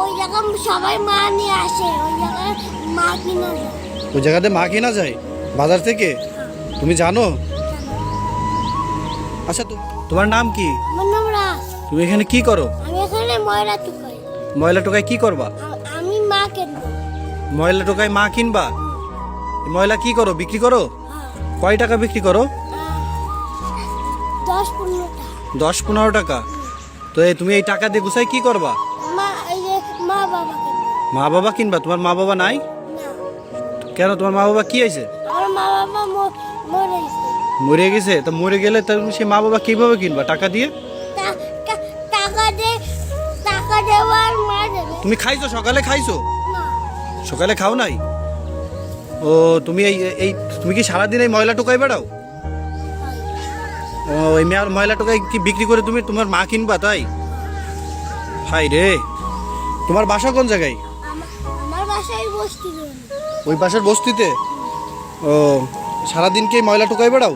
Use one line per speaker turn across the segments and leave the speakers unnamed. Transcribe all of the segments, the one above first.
ওই জায়গা সবাই মা নিয়ে আসে, ওই জায়গায় মা কিনা যায়।
ওই জায়গাতে মা কিনা যায় বাজার থেকে? তুমি জানো? আচ্ছা, তোমার নাম কি?
আমার নাম রাস।
তুমি এখানে কি করো?
আমি এখানে ময়লা টুকাই।
ময়লা টোকায় কি করবা?
আমি মা কিনবো।
ময়লা টোকায় মা কিনবা? এই ময়লা কি করো, বিক্রি করো? কয় টাকা বিক্রি করো?
10-15 টাকা।
10-15 টাকা? তো তুমি এই টাকা দিয়ে গুছাই কি করবা?
মা এই যে মা বাবা কিনবো।
মা বাবা কিনবা? তোমার মা বাবা নাই?
না,
কেন, তোমার মা বাবা কি হয়েছে?
আমার মা বাবা মরে গেছে।
মরে গেছে? তো মরে গেলে তুমি সে মা বাবা কিভাবে কিনবা টাকা দিয়ে?
টাকা দেওয়ার মা দেবে।
তুমি খাইছো? সকালে খাইছো?
না,
সকালে খাও নাই? ও, তুমি এই এই তুমি কি সারাদিন এই ময়লা টোকাই বেড়াও? ও, এই ময়লা টোকাই কি বিক্রি করে তুমি তোমার মা কিনবা তাই? হাই রে, তোমার বাসা কোন জায়গায়?
আমার বাসায় বসতি।
ওই পাশের বস্তিতে? ও, সারাদিন কি এই ময়লা টোকাই বেড়াও?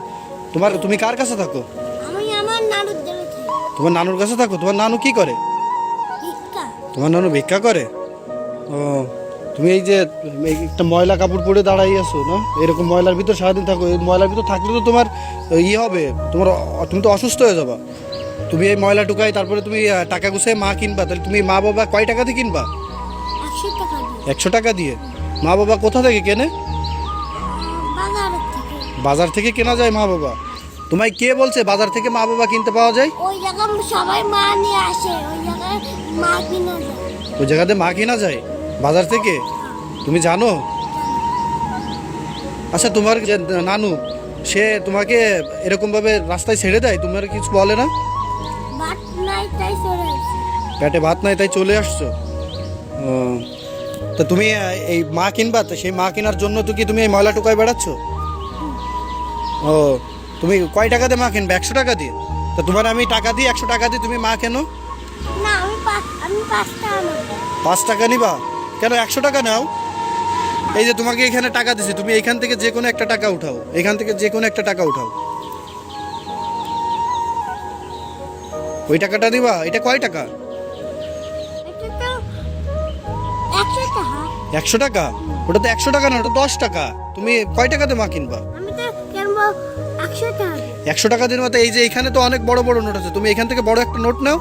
তুমি কার কাছে থাকো?
আমি আমার নানুর দেবে থাকি।
তোমার নানুর কাছে থাকো? তোমার নানু কি করে?
ভিক্ষা।
তোমার নানু ভিক্ষা করে? ও, তুমি এই যে একটা ময়লা কাপড় পরে দাঁড়াই আছো না, এরকম ময়লার ভিতর সারাদিন থাকো? এই ময়লার ভিতর থাকলে তো তোমার হবে, তুমি তো অসুস্থ হয়ে যাবা। তুমি এই ময়লা টুকাই তারপরে তুমি টাকা গুছিয়ে মা কিনবা, তাহলে তুমি মা বাবা কয় টাকা দিয়ে কিনবা?
100 টাকা দিয়ে।
100 টাকা দিয়ে? মা বাবা কোথা থেকে কেনে?
বাজারের থেকে।
বাজার থেকে কেনা যায় মা বাবা? তোমায় কে বলছে বাজার থেকে মা বাবা কিনতে পাওয়া যায়?
ওই জায়গা সবাই মা নিয়ে আসে, ওই জায়গায় মা কিনা যায়।
ওই জায়গাতে মা কিনা যায় বাজার থেকে? তুমি জানো? আচ্ছা, তোমার যে নানু, সে তোমাকে এরকম ভাবে রাস্তায় ছেড়ে দেয়, তোমার কিছু বলে না?
ভাত নাই তাই চলে আসে।
পেটে ভাত নাই তাই চলে আসছো? ও, তো তুমি এই মা কিনবা, তো সেই মা কেনার জন্য তো কি তুমি এই ময়লা টোকায় বেড়াচ্ছ? ও, তুমি কয় টাকা দিয়ে মা কিনবে? 100 টাকা দিয়ে? তো তোমার আমি টাকা দিই, 100 টাকা দিয়ে তুমি মা কেন?
না, আমি 5 টাকা নেবো।
5 টাকা নিবা? কেন 100 টাকা নাও? এই যে তোমাকে এখানে টাকা দিছি, তুমি এখান থেকে যে কোনো একটা টাকা উঠাও, এখান থেকে যে কোনো একটা টাকা উঠাও। ওই টাকাটা দিবা? এটা কয় টাকা?
এটা তো 100 টাকা।
100 টাকা? ওটা তো 100 টাকা না, ওটা 10 টাকা। তুমি কয় টাকাতে মা কিনবা?
আমি তো কিনবো 100 টাকা দিয়ে।
100 টাকা দিন মতো? এই যে এখানে তো অনেক বড় বড় নোট আছে, তুমি এখান থেকে বড় একটা নোট নাও।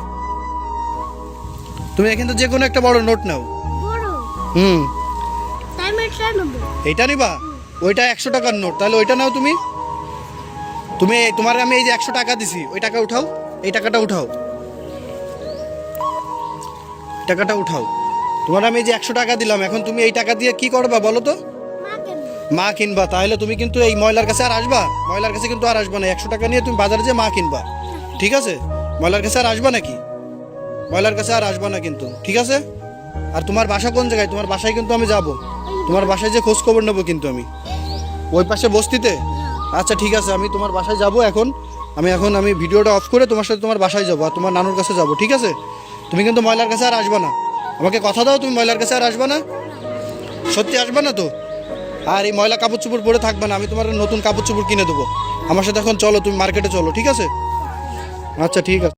তুমি এখান থেকে যে কোনো একটা বড় নোট নাও।
বড়?
হুম।
তাই আমি এটা নেবো।
এইটা নিবা? ওইটা 100 টাকার নোট, তাহলে ওইটা নাও তুমি। তোমার আমি এই যে 100 টাকা দিছি, ওই টাকা উঠাও, এই টাকাটা উঠাও, টাকাটা উঠাও। তোমার আমি এই যে 100 টাকা দিলাম, এখন তুমি এই টাকা দিয়ে কি করবা বলো তো?
মা কিনবো।
মা কিনবা? তাহলে তুমি কিন্তু এই ময়লার কাছে আর আসবা? ময়লার কাছে কিন্তু আর আসবা না। 100 টাকা নিয়ে তুমি বাজারে যে মা কিনবা, ঠিক আছে? ময়লার কাছে আর আসবা নাকি? ময়লার কাছে আর আসবা না কিন্তু, ঠিক আছে? আর তোমার বাসা কোন জায়গায়? তোমার বাসায় কিন্তু আমি যাব, তোমার বাসায় যে খোঁজ খবর নেবো কিন্তু আমি। ওই পাশে বস্তিতে? আচ্ছা, ঠিক আছে, আমি তোমার বাসায় যাব এখন। আমি ভিডিওটা অফ করে তোমার সাথে তোমার বাসায় যাবো আর তোমার নানুর কাছে যাব, ঠিক আছে? তুমি কিন্তু ময়লার কাছে আর আসবা না। আমাকে কথা দাও, তুমি ময়লার কাছে আর আসবা না? সত্যি আসবা না তো? আর এই ময়লা কাপড় চোপড় পরে থাকবে না, আমি তোমার নতুন কাপড় চোপড় কিনে দেবো। আমার সাথে এখন চলো, তুমি মার্কেটে চলো, ঠিক আছে? আচ্ছা, ঠিক আছে।